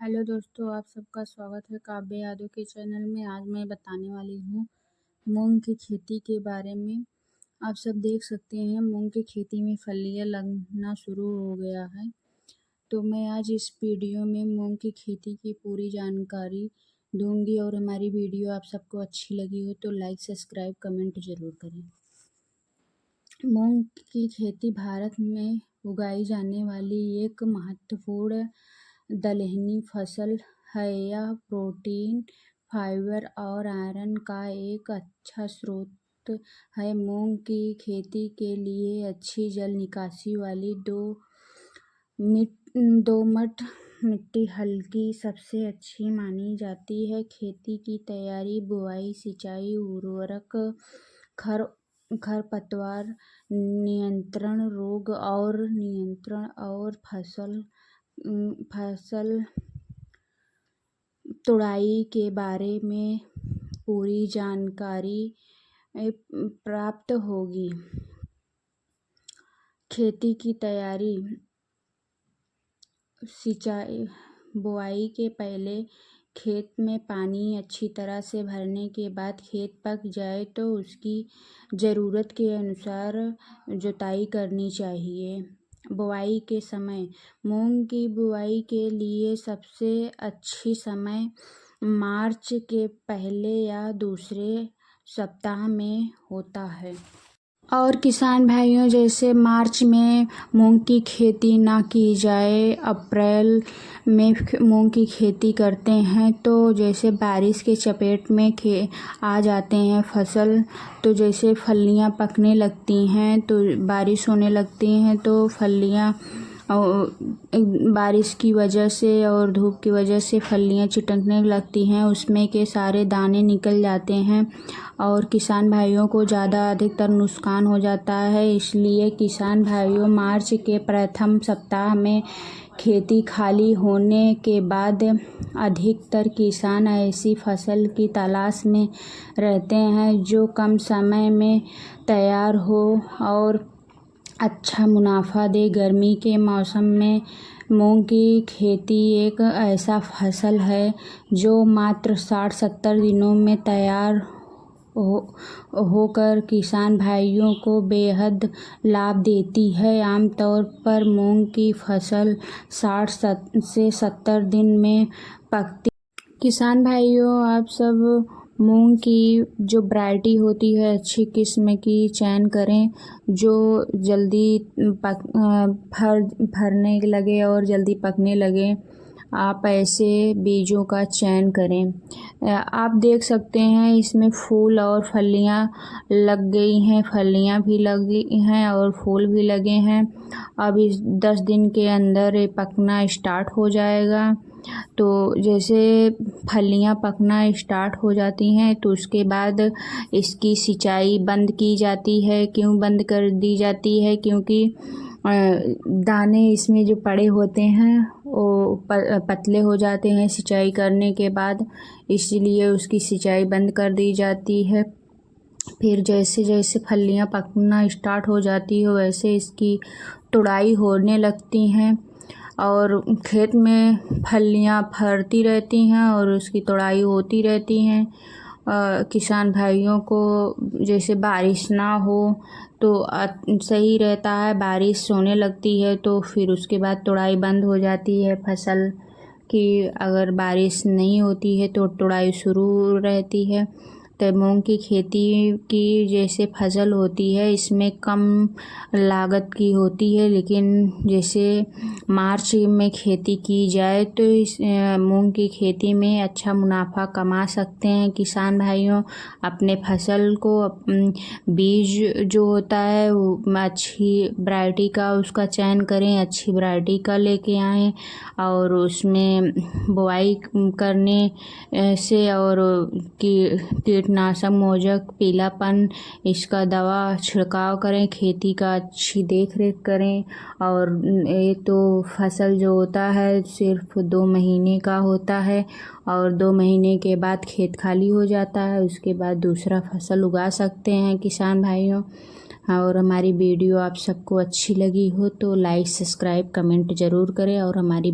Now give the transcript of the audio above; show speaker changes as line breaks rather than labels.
Hello दोस्तों, आप सबका स्वागत है काव्य यादव के चैनल में। आज मैं बताने वाली हूँ मूंग की खेती के बारे में। आप सब देख सकते हैं मूंग की खेती में फलियां लगना शुरू हो गया है। तो मैं आज इस वीडियो में मूंग की खेती की पूरी जानकारी दूंगी और हमारी वीडियो आप सबको अच्छी लगी हो तो लाइक, सब्सक्राइब, कमेंट ज़रूर करें। मूंग की खेती भारत में उगाई जाने वाली एक महत्वपूर्ण दलहनी फसल है। यह प्रोटीन, फाइबर और आयरन का एक अच्छा स्रोत है। मूंग की खेती के लिए अच्छी जल निकासी वाली दोमट मिट्टी हल्की सबसे अच्छी मानी जाती है। खेती की तैयारी, बुआई, सिंचाई, उर्वरक, खरपतवार नियंत्रण, रोग और नियंत्रण और फसल तुड़ाई के बारे में पूरी जानकारी प्राप्त होगी। खेती की तैयारी, सिंचाई, बुआई के पहले खेत में पानी अच्छी तरह से भरने के बाद खेत पक जाए तो उसकी ज़रूरत के अनुसार जुताई करनी चाहिए। बुआई के समय, मूंग की बुआई के लिए सबसे अच्छी समय मार्च के पहले या दूसरे सप्ताह में होता है। और किसान भाइयों, जैसे मार्च में मूंग की खेती ना की जाए, अप्रैल में मूंग की खेती करते हैं तो जैसे बारिश के चपेट में आ जाते हैं फसल, तो जैसे फलियां पकने लगती हैं तो बारिश होने लगती हैं तो फलियां बारिश की वजह से और धूप की वजह से फलियां चिटकने लगती हैं, उसमें के सारे दाने निकल जाते हैं और किसान भाइयों को अधिकतर नुकसान हो जाता है। इसलिए किसान भाइयों, मार्च के प्रथम सप्ताह में खेती खाली होने के बाद अधिकतर किसान ऐसी फसल की तलाश में रहते हैं जो कम समय में तैयार हो और अच्छा मुनाफा दे। गर्मी के मौसम में मूंग की खेती एक ऐसा फसल है जो मात्र 60-70 दिनों में तैयार होकर किसान भाइयों को बेहद लाभ देती है। आमतौर पर मूंग की फसल 60 से 70 दिन में पकती। किसान भाइयों, आप सब मूंग की जो वैरायटी होती है अच्छी किस्म की चयन करें जो जल्दी फरने लगे और जल्दी पकने लगे। आप ऐसे बीजों का चयन करें। आप देख सकते हैं इसमें फूल और फलियां लग गई हैं, फलियां भी लगी हैं और फूल भी लगे हैं। अब इस 10 दिन के अंदर ये पकना स्टार्ट हो जाएगा। तो जैसे फलियां पकना स्टार्ट हो जाती हैं तो उसके बाद इसकी सिंचाई बंद की जाती है। क्यों बंद कर दी जाती है? क्योंकि दाने इसमें जो पड़े होते हैं वो पतले हो जाते हैं सिंचाई करने के बाद, इसलिए उसकी सिंचाई बंद कर दी जाती है। फिर जैसे जैसे फलियां पकना स्टार्ट हो जाती है वैसे इसकी तुड़ाई होने लगती हैं और खेत में फलियां फरती रहती हैं और उसकी तुड़ाई होती रहती हैं। किसान भाइयों को जैसे बारिश ना हो तो सही रहता है, बारिश होने लगती है तो फिर उसके बाद तुड़ाई बंद हो जाती है फसल की। अगर बारिश नहीं होती है तो तुड़ाई शुरू रहती है। तो मूंग की खेती की जैसे फसल होती है इसमें कम लागत की होती है, लेकिन जैसे मार्च में खेती की जाए तो इस मूंग की खेती में अच्छा मुनाफा कमा सकते हैं। किसान भाइयों, अपने फसल को बीज जो होता है वो अच्छी वैरायटी का उसका चयन करें, अच्छी वैरायटी का लेके आएँ और उसमें बुआई करने से और कीटनाशक, मोजक, पीलापन इसका दवा छिड़काव करें, खेती का अच्छी देख रेख करें। और ये तो फसल जो होता है सिर्फ 2 महीने का होता है और 2 महीने के बाद खेत खाली हो जाता है, उसके बाद दूसरा फसल उगा सकते हैं किसान भाइयों। और हमारी वीडियो आप सबको अच्छी लगी हो तो लाइक, सब्सक्राइब, कमेंट ज़रूर करें और हमारी